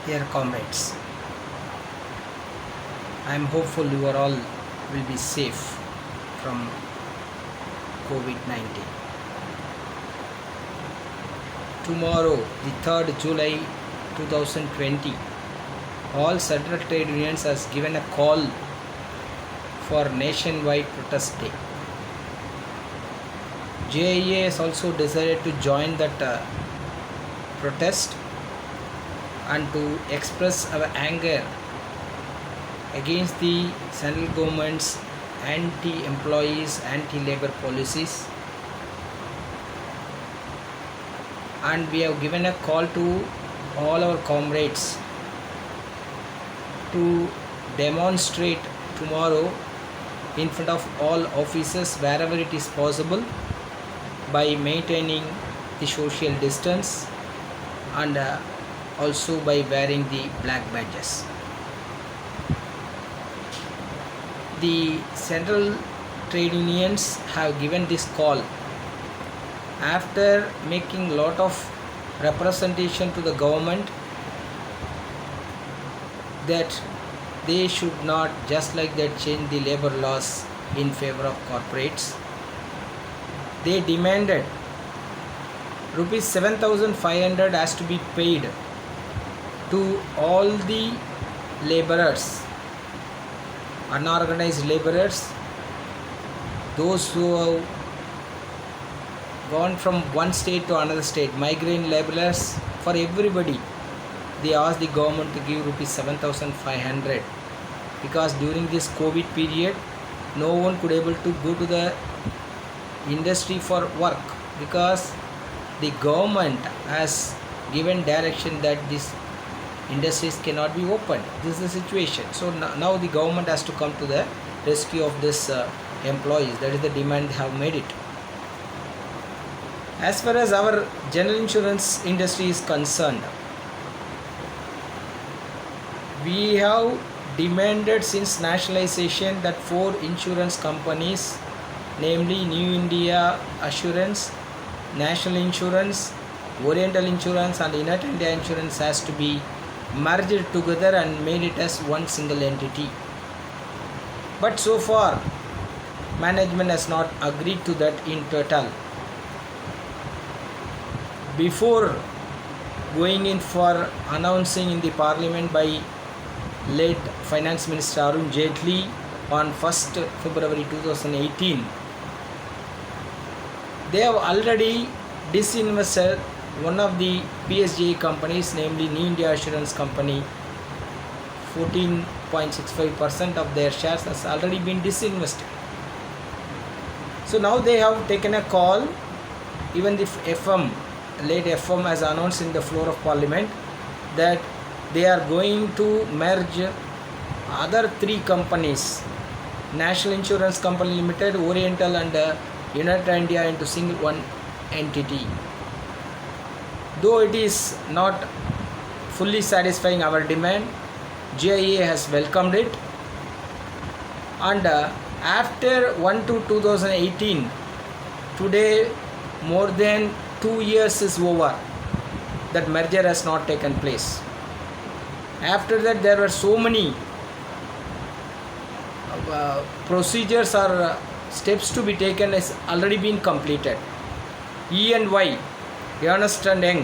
Dear comrades, I am hopeful you are all will be safe from COVID-19. Tomorrow, the 3rd July 2020, all Central Trade Unions has given a call for nationwide protest day. JIA has also decided to join that protest and to express our anger against the central government's anti-employees, anti-labor policies, and we have given a call to all our comrades to demonstrate tomorrow in front of all offices wherever it is possible by maintaining the social distance and also by wearing the black badges. The central trade unions have given this call after making lot of representation to the government that they should not just like that change the labor laws in favor of corporates. They demanded rupees 7,500 has to be paid to all the laborers, unorganized laborers, those who have gone from one state to another state, migrant laborers, for everybody. They asked the government to give rupees 7,500 because during this COVID period, no one could able to go to the industry for work because the government has given direction that these industries cannot be opened. This is the situation. So now the government has to come to the rescue of this employees. That is the demand they have made it. As far as our general insurance industry is concerned, we have demanded since nationalization that 4 insurance companies, namely New India Assurance, National Insurance, Oriental Insurance and United India Insurance has to be merged together and made it as one single entity. But so far, management has not agreed to that in total. Before going in for announcing in the parliament by late Finance Minister Arun Jaitley on 1st February 2018, they have already disinvested one of the PSJ companies, namely New India Assurance Company. 14.65% of their shares has already been disinvested. So now they have taken a call. Even the late FM has announced in the floor of parliament that they are going to merge other 3 companies, National Insurance Company Limited, Oriental and United India, into single one entity. Though it is not fully satisfying our demand, JIA has welcomed it, and after 1/2/2018, today more than 2 years is over, that merger has not taken place. After that, there were so many procedures or steps to be taken has already been completed. E&Y, Ernst and Young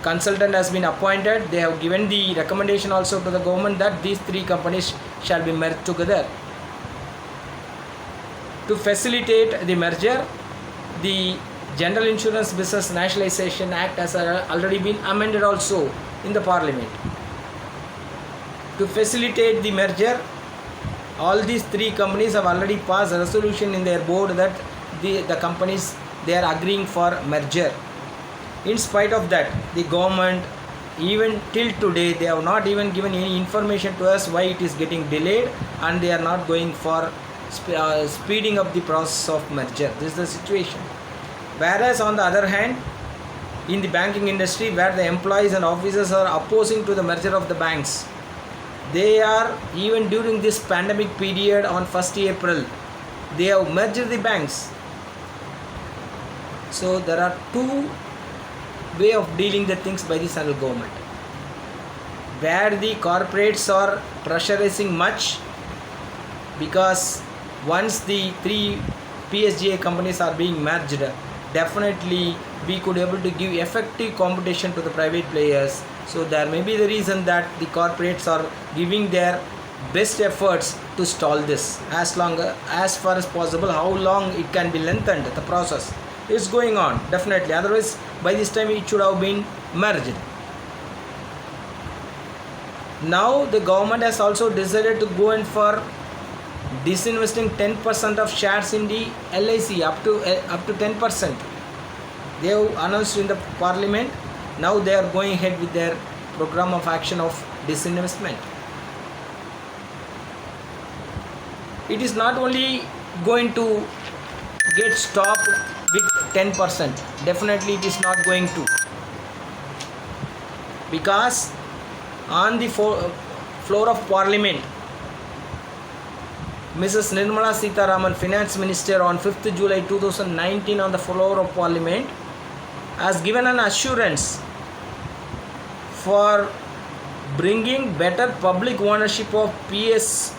consultant has been appointed. They have given the recommendation also to the government that these 3 companies shall be merged together. To facilitate the merger, the General Insurance Business Nationalization Act has already been amended also in the parliament. To facilitate the merger, all these 3 companies have already passed a resolution in their board that the companies, they are agreeing for merger. In spite of that, the government, even till today, they have not even given any information to us why it is getting delayed, and they are not going for speeding up the process of merger. This is the situation. Whereas on the other hand, in the banking industry, where the employees and officers are opposing to the merger of the banks, they are, even during this pandemic period on 1st April, they have merged the banks. So there are 2 way of dealing the things by the central government. where the corporates are pressurizing much, because once the three PSGA companies are being merged, definitely we could able to give effective competition to the private players. So there may be the reason that the corporates are giving their best efforts to stall this as far as possible. How long it can be lengthened, the process is going on, definitely, otherwise by this time it should have been merged. Now the government has also decided to go in for disinvesting 10% of shares in the LIC, up to 10%. They have announced in the parliament. Now they are going ahead with their program of action of disinvestment. It is not only going to get stopped with 10%, definitely it is not going to, because on the floor of parliament, Mrs. Nirmala Sitharaman, Finance Minister, on 5th July 2019 on the floor of Parliament has given an assurance for bringing better public ownership of PS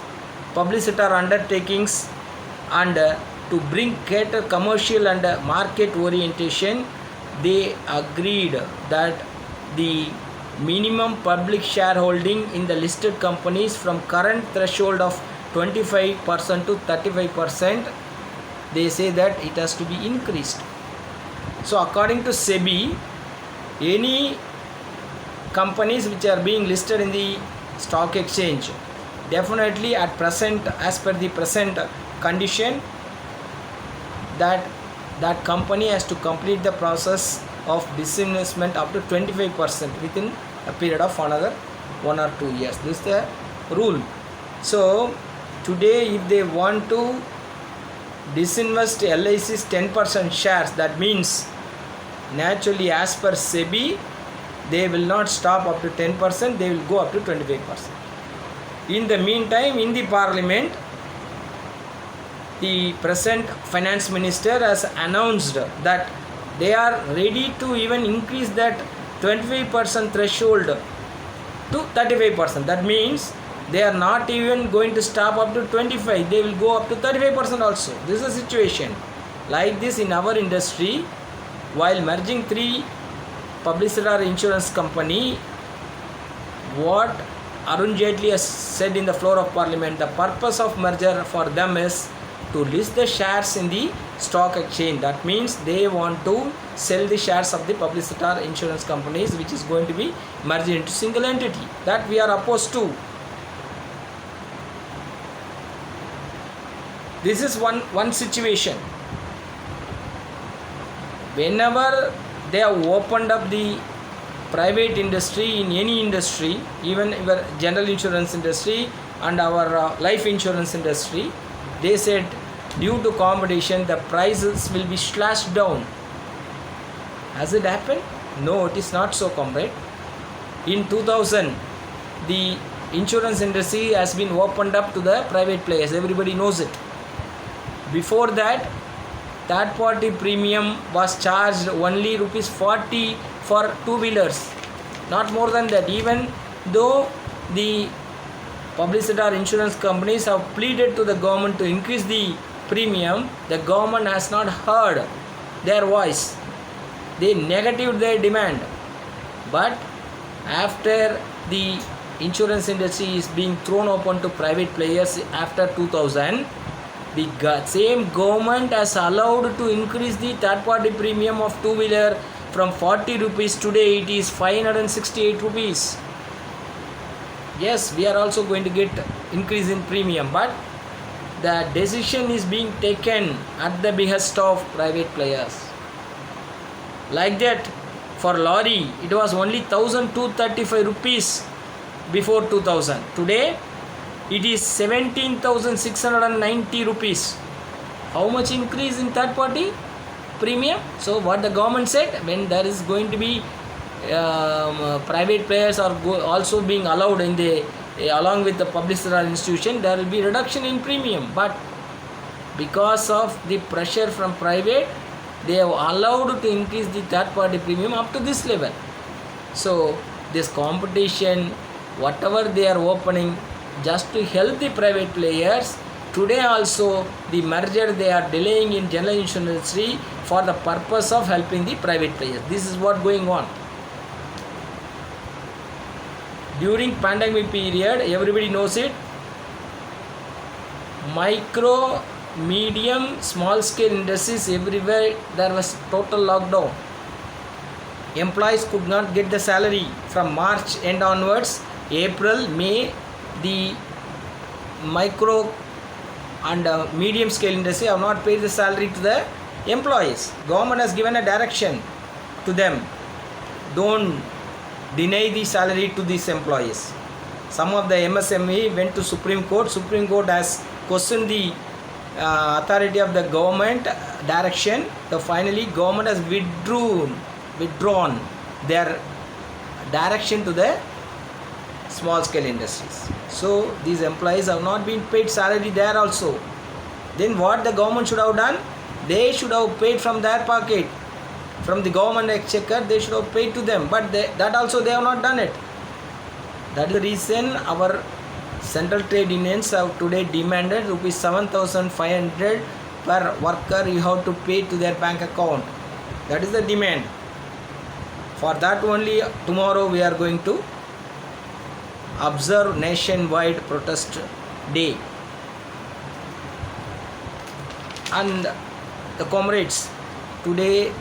publicity undertakings and to bring greater commercial and market orientation. They agreed that the minimum public shareholding in the listed companies from current threshold of 25% to 35%, they say that it has to be increased. So according to SEBI, any companies which are being listed in the stock exchange, definitely at present, as per the present condition, that company has to complete the process of disinvestment up to 25% within a period of another 1 or 2 years. This is the rule. So today if they want to disinvest LIC's 10% shares, that means naturally as per SEBI they will not stop up to 10%, they will go up to 25%. In the meantime, in the parliament, the present finance minister has announced that they are ready to even increase that 25% threshold to 35%. That means they are not even going to stop up to 25, they will go up to 35% also. This is a situation like this in our industry. While merging three publicity or insurance company, what Arun Jaitley has said in the floor of parliament, the purpose of merger for them is to list the shares in the stock exchange. That means they want to sell the shares of the publicity or insurance companies, which is going to be merged into single entity. That we are opposed to. This is one situation. Whenever they have opened up the private industry in any industry, even our general insurance industry and our life insurance industry, they said due to competition the prices will be slashed down. Has it happened? No, it is not so, comrade. In 2000, the insurance industry has been opened up to the private players. Everybody knows it. Before that, third party premium was charged only rupees 40 for two-wheelers, not more than that. Even though the publicity or insurance companies have pleaded to the government to increase the premium, the government has not heard their voice. They negatived their demand. But after the insurance industry is being thrown open to private players after 2000, the same government has allowed to increase the third party premium of two-wheeler from 40 rupees. Today it is 568 rupees. Yes, we are also going to get increase in premium, but the decision is being taken at the behest of private players. Like that, for lorry it was only 1235 rupees before 2000. Today it is 17,690 rupees. How much increase in third party premium? So what the government said, when there is going to be private players are also being allowed in the along with the publicity institution, there will be reduction in premium. But because of the pressure from private, they have allowed to increase the third party premium up to this level. So this competition whatever they are opening just to help the private players. Today also the merger they are delaying in general insurance industry for the purpose of helping the private players. This is what going on. During pandemic period, everybody knows it, micro, medium, small scale industries everywhere there was total lockdown. Employees could not get the salary from March end onwards. April, May, the micro and medium scale industry have not paid the salary to the employees. Government has given a direction to them, don't deny the salary to these employees. Some of the MSME went to Supreme Court. Supreme Court has questioned the authority of the government direction. So finally government has withdrawn their direction to the small scale industries. So these employees have not been paid salary there also. Then what the government should have done? They should have paid from their pocket, from the government exchequer. They should have paid to them, but that also they have not done it. That is the reason our central trade unions have today demanded rupees 7,500 per worker you have to pay to their bank account. That is the demand. For that only tomorrow we are going to observe nationwide protest day. And the comrades, today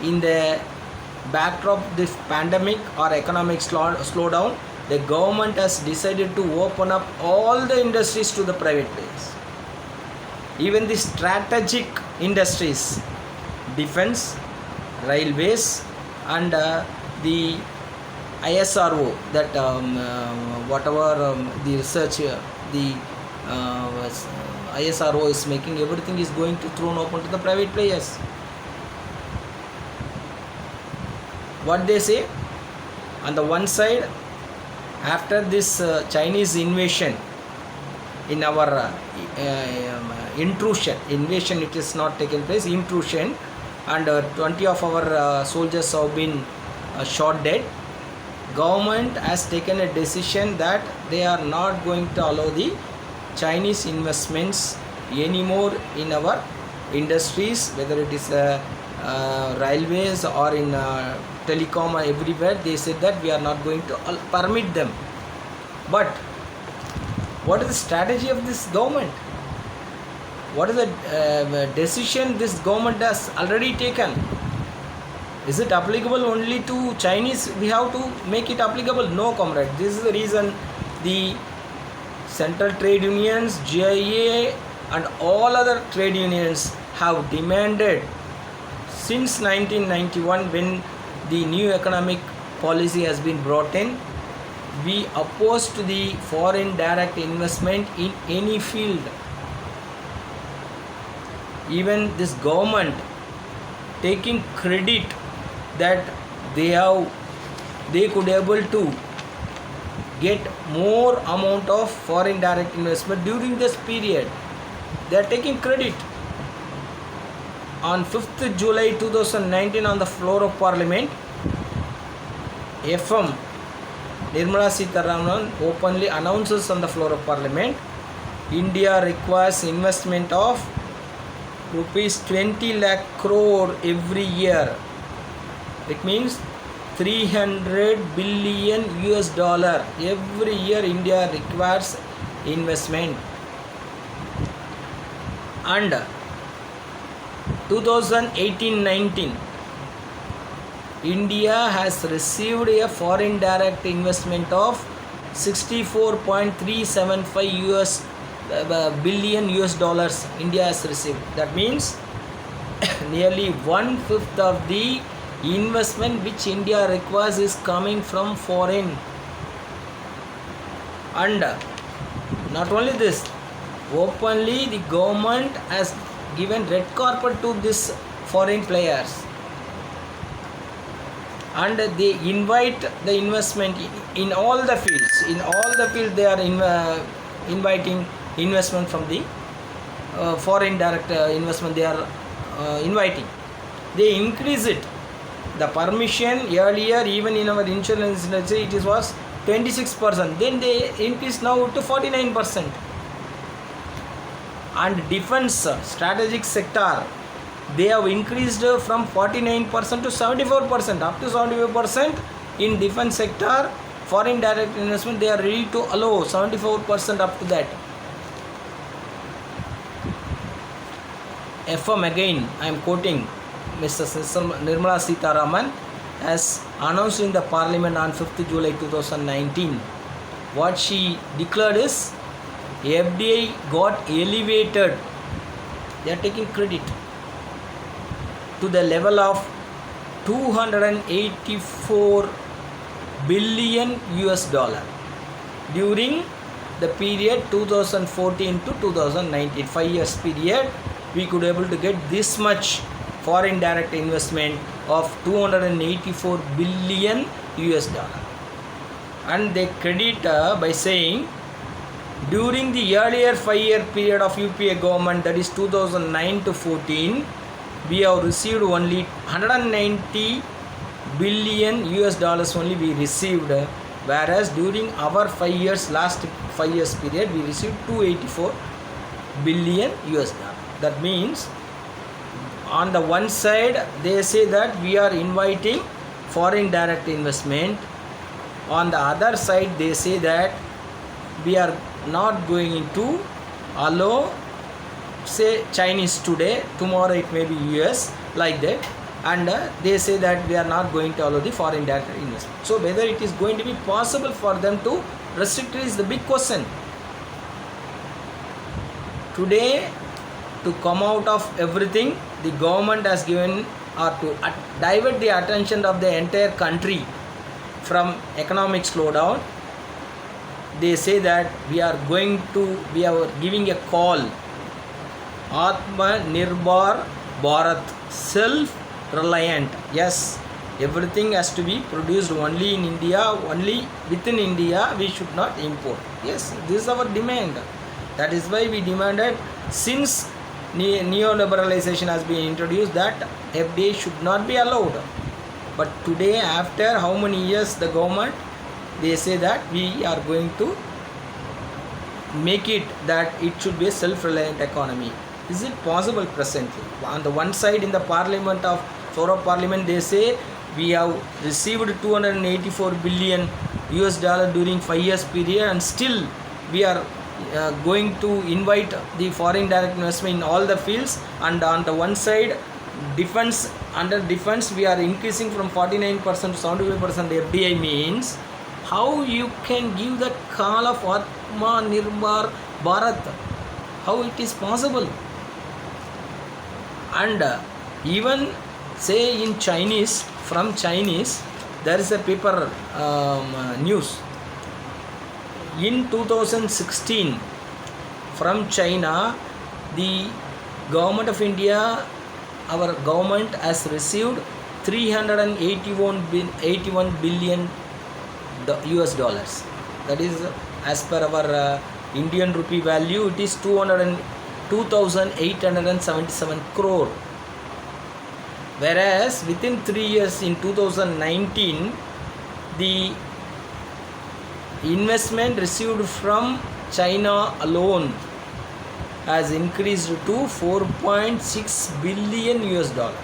in the backdrop of this pandemic or economic slowdown, the government has decided to open up all the industries to the private players. Even the strategic industries, defense, railways, and the ISRO, that whatever the research the ISRO is making, everything is going to thrown open to the private players. What they say? On the one side, after this Chinese invasion in our invasion, it is not taken place, intrusion, and 20 of our soldiers have been shot dead. Government has taken a decision that they are not going to allow the Chinese investments anymore in our industries, whether it is railways or in telecom or everywhere. They said that we are not going to permit them. But what is the strategy of this government? What is the decision this government has already taken? Is it applicable only to Chinese? We have to make it applicable. No, comrade. This is the reason the central trade unions, GIA, and all other trade unions have demanded since 1991, when the new economic policy has been brought in. We oppose to the foreign direct investment in any field. Even this government taking credit that they could able to get more amount of foreign direct investment during this period. They are taking credit. On 5th July 2019, on the floor of Parliament, FM Nirmala Sitharaman openly announces on the floor of Parliament, India requires investment of rupees 20 lakh crore every year. It means 300 billion US dollar every year. India requires investment. And 2018-19, India has received a foreign direct investment of 64.375 billion US dollars. India has received. That means nearly 1/5 of the investment which India requires is coming from foreign. And not only this, openly the government has given red carpet to these foreign players, and they invite the investment in all the fields. In all the fields they are inviting investment from the foreign direct investment. They are inviting. They increase it. The permission earlier, even in our insurance industry, it was 26%. Then they increase now to 49%. And defense strategic sector, they have increased from 49% to 74%. Up to 75% in defense sector, foreign direct investment, they are ready to allow 74% up to that. FM again, I am quoting Mrs. Nirmala Sitharaman has announced in the Parliament on 5th July 2019. What she declared is FDI got elevated, they are taking credit, to the level of 284 billion US dollar during the period 2014 to 2019, 5 years period. We could able to get this much foreign direct investment of 284 billion US dollar. And they credit by saying during the earlier 5-year period of UPA government, that is 2009 to 14, we have received only 190 billion US dollars only we received, whereas during our 5 years, last 5 years period, we received 284 billion US dollar. That means on the one side they say that we are inviting foreign direct investment, on the other side they say that we are not going to allow, say, Chinese today, tomorrow it may be US, like that, and they say that we are not going to allow the foreign direct investment. So whether it is going to be possible for them to restrict is the big question. Today, to come out of everything, the government has given, or to divert the attention of the entire country from economic slowdown, they say that we are giving a call, Atmanirbhar Bharat, self-reliant. Yes, everything has to be produced only in India, only within India, we should not import. Yes, this is our demand. That is why we demanded, since neoliberalization has been introduced, that FDI should not be allowed. But today, after how many years the government, they say that we are going to make it that it should be a self-reliant economy. Is it possible presently? On the one side, in the Parliament of Saurabh Parliament, they say we have received 284 billion US dollar during 5 years period, and still we are going to invite the foreign direct investment in all the fields. And on the one side, defense, under defense we are increasing from 49% to 75% FDI. Means how you can give that call of Atmanirbhar Bharat? How it is possible? And even say in Chinese, from Chinese, there is a paper news in 2016 from China. The government of India, our government has received 381 billion US dollars. That is, as per our Indian rupee value, it is 2,877 crore. Whereas within 3 years, in 2019, the investment received from China alone has increased to 4.6 billion US dollar,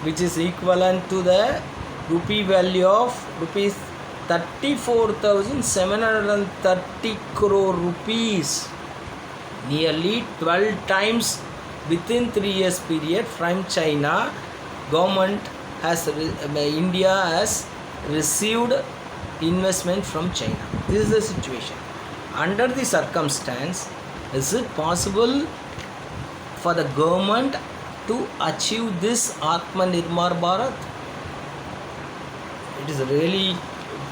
which is equivalent to the rupee value of rupees 34,730 crore rupees, nearly 12 times within 3 years period from China. Government has, India has received investment from China. This is the situation. Under the circumstance, is it possible for the government to achieve this Atmanirbhar Bharat? It is really,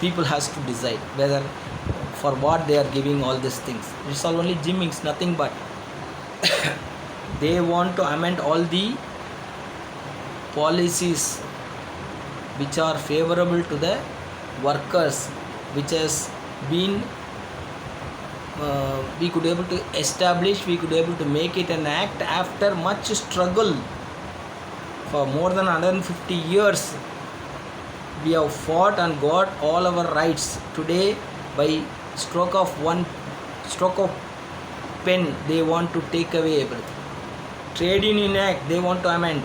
people has to decide whether for what they are giving all these things. It's all only gimmicks, nothing but. They want to amend all the policies which are favorable to the workers, which has been we could able to establish, we could able to make it an act after much struggle for more than 150 years. we have fought and got all our rights. Today, by stroke of pen, they want to take away everything. Trade Union Act, they want to amend.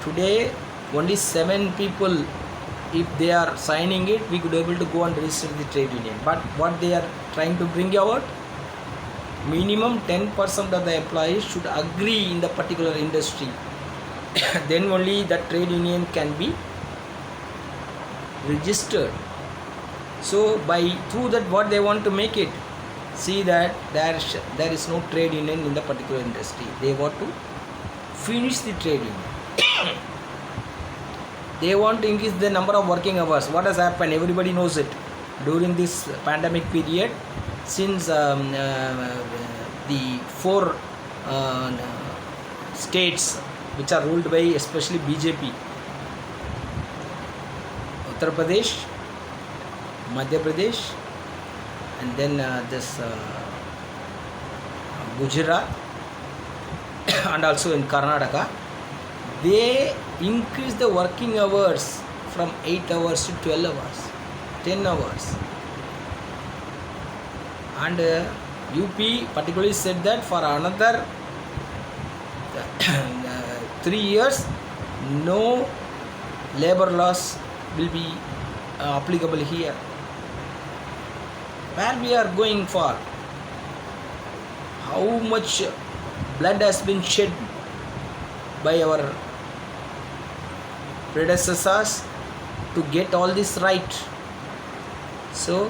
Today, only 7 people, if they are signing it, we could able to go and register the trade union. But what they are trying to bring about, minimum 10% of the employees should agree in the particular industry. Then only the trade union can be registered. So through that, what they want to make it, see that there is no trade union in the particular industry. They want to finish the trade union. They want to increase the number of working hours. What has happened? Everybody knows it. During this pandemic period, since the 4 states which are ruled by especially BJP, Uttar Pradesh, Madhya Pradesh, and then this Gujarat and also in Karnataka, they increase the working hours from 8 hours to 12 hours, 10 hours. And UP particularly said that for another 3 years, no labor laws will be applicable here. Where we are going for? How much blood has been shed by our predecessors to get all this right. So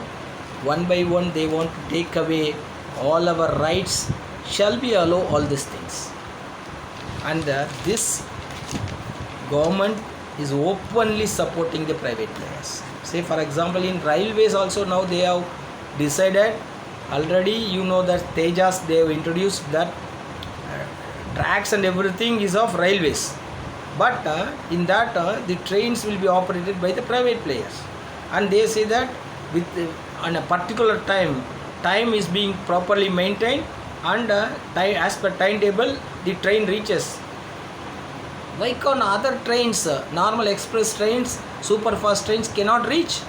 one by one they want to take away all our rights. Shall we allow all these things? And this government is openly supporting the private players. Say for example, in railways also now they have decided already, you know that Tejas, they have introduced that tracks and everything is of railways, but in that the trains will be operated by the private players, and they say that with on a particular time is being properly maintained, and as per timetable the train reaches. Why can other trains, normal express trains, super fast trains cannot reach?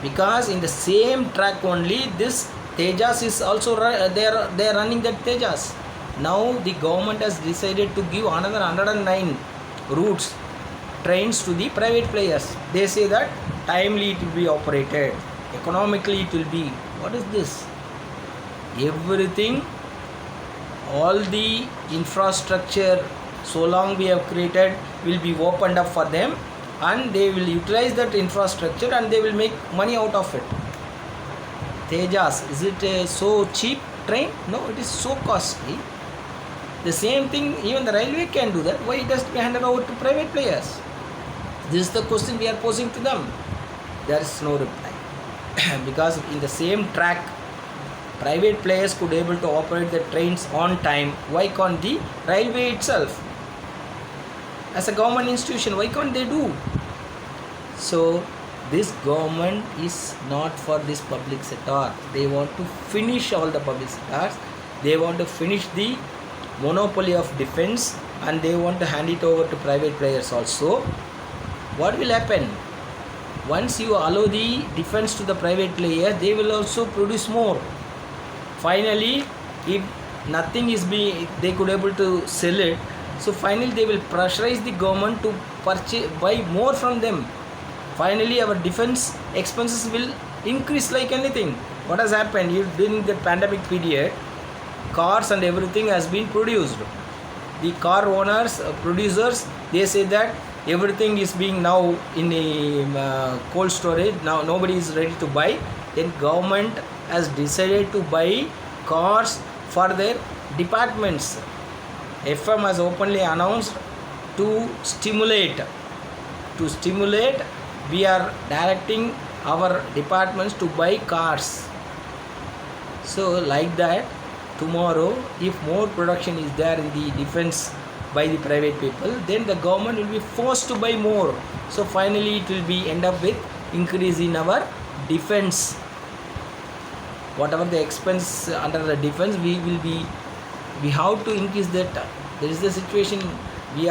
Because in the same track only this Tejas is also they are running that Tejas. Now the government has decided to give another 109 routes trains to the private players. They say that timely it will be operated, economically it will be. What is this? Everything, all the infrastructure so long we have created will be opened up for them, and they will utilize that infrastructure and they will make money out of it. Tejas, is it a so cheap train? No, it is so costly. The same thing even the railway can do that. Why it has to be handed over to private players? This is the question we are posing to them. There is no reply. Because in the same track, private players could able to operate the trains on time. Why can't the railway itself? As a government institution, why can't they do? So this government is not for this public sector. They want to finish all the public sectors. They want to finish the monopoly of defense, and they want to hand it over to private players also. What will happen? Once you allow the defense to the private player, they will also produce more. Finally, if nothing is being, they could able to sell it. So finally they will pressurize the government to buy more from them. Finally our defense expenses will increase like anything. What has happened during the pandemic period? Cars and everything has been produced. The car owners, producers, they say that everything is being now in a cold storage. Now nobody is ready to buy. Then government has decided to buy cars for their departments. FM has openly announced to stimulate, we are directing our departments to buy cars. So like that, tomorrow if more production is there in the defense by the private people, then the government will be forced to buy more. So finally it will be end up with increase in our defense. Whatever the expense under the defense, we have to increase that. There is the situation. We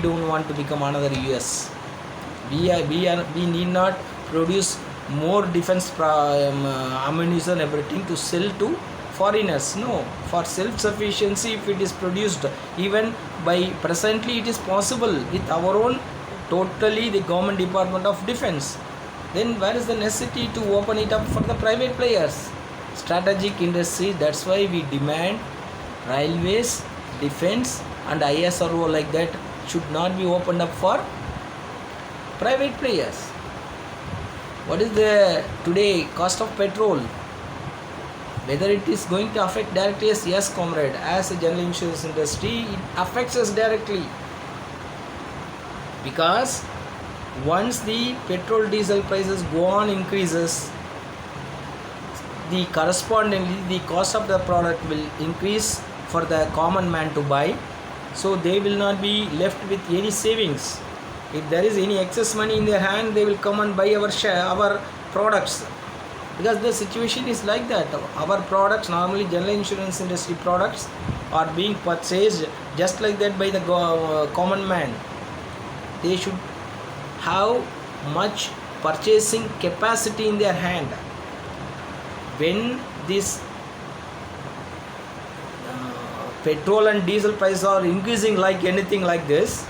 don't want to become another US. We need not produce more defense ammunition, everything to sell to foreigners. No, for self-sufficiency, if it is produced, even by presently it is possible with our own, totally the government department of defense, then where is the necessity to open it up for the private players? Strategic industry, that's why we demand railways, defense and ISRO like that should not be opened up for private players. What is the today cost of petrol? Whether it is going to affect directly? Yes, comrade, as a general insurance industry it affects us directly, because once the petrol diesel prices go on increases, the correspondingly the cost of the product will increase for the common man to buy, so they will not be left with any savings. If there is any excess money in their hand, they will come and buy our products, because the situation is like that. Our products, normally general insurance industry products, are being purchased just like that by the common man. They should have much purchasing capacity in their hand. When this petrol and diesel prices are increasing like anything like this,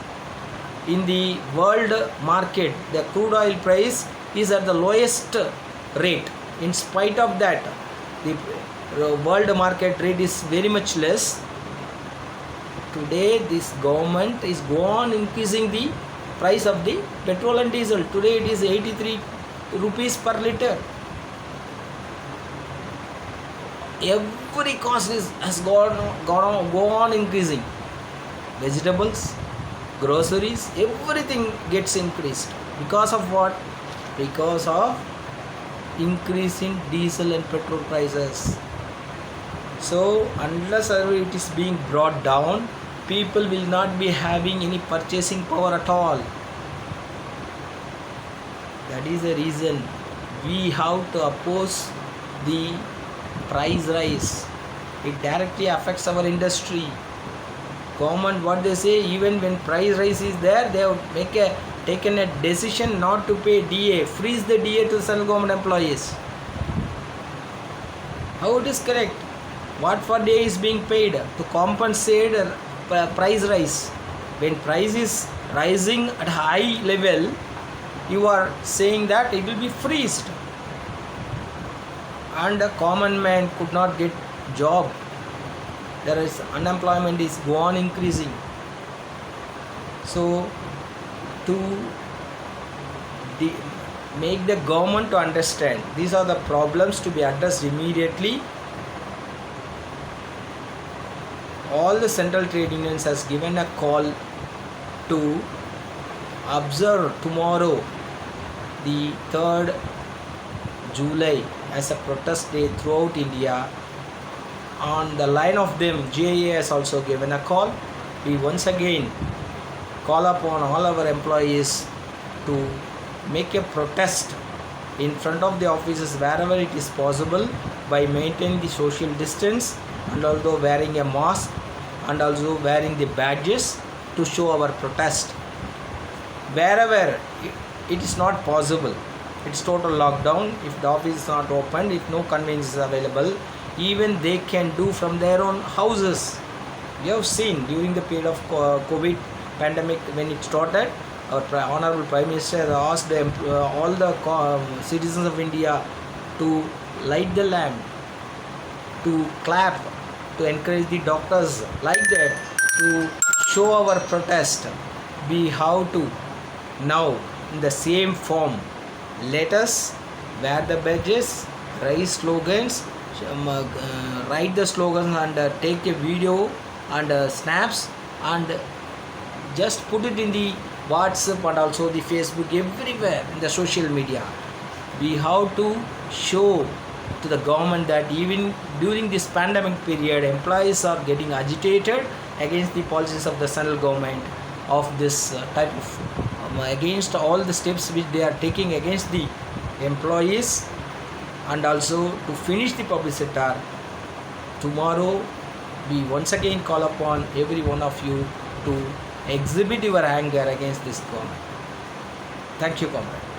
in the world market the crude oil price is at the lowest rate. In spite of that, the world market rate is very much less. Today this government is go on increasing the price of the petrol and diesel. Today it is 83 rupees per liter. Every cost has gone on increasing. Vegetables, groceries, everything gets increased. Because of what? Because of increase in diesel and petrol prices. So unless it is being brought down, people will not be having any purchasing power at all. That is the reason we have to oppose the price rise. It directly affects our industry. Government, what they say, even when price rise is there, they have taken a decision not to pay DA, freeze the DA to central government employees. How it is correct? What for DA is being paid to compensate price rise? When price is rising at high level, you are saying that it will be freezed, and a common man could not get job. There is unemployment is go on increasing. So to make the government to understand these are the problems to be addressed immediately, all the central trade unions has given a call to observe tomorrow the 3rd July as a protest day throughout India. On the line of them, JA has also given a call. We once again call upon all our employees to make a protest in front of the offices wherever it is possible by maintaining the social distance and also wearing a mask and also wearing the badges to show our protest. Wherever it is not possible, it's total lockdown. If the office is not open, if no convenience is available, even they can do from their own houses. We have seen during the period of COVID pandemic, when it started, our Honorable Prime Minister asked all the citizens of India to light the lamp, to clap, to encourage the doctors like that, to show our protest. We have to now in the same form, let us wear the badges, raise slogans, write the slogans and take a video and snaps and just put it in the WhatsApp and also the Facebook, everywhere in the social media. We have to show to the government that even during this pandemic period, employees are getting agitated against the policies of the central government of this type of against all the steps which they are taking against the employees, and also to finish the public sector. Tomorrow we once again call upon every one of you to exhibit your anger against this government. Thank you, comrade.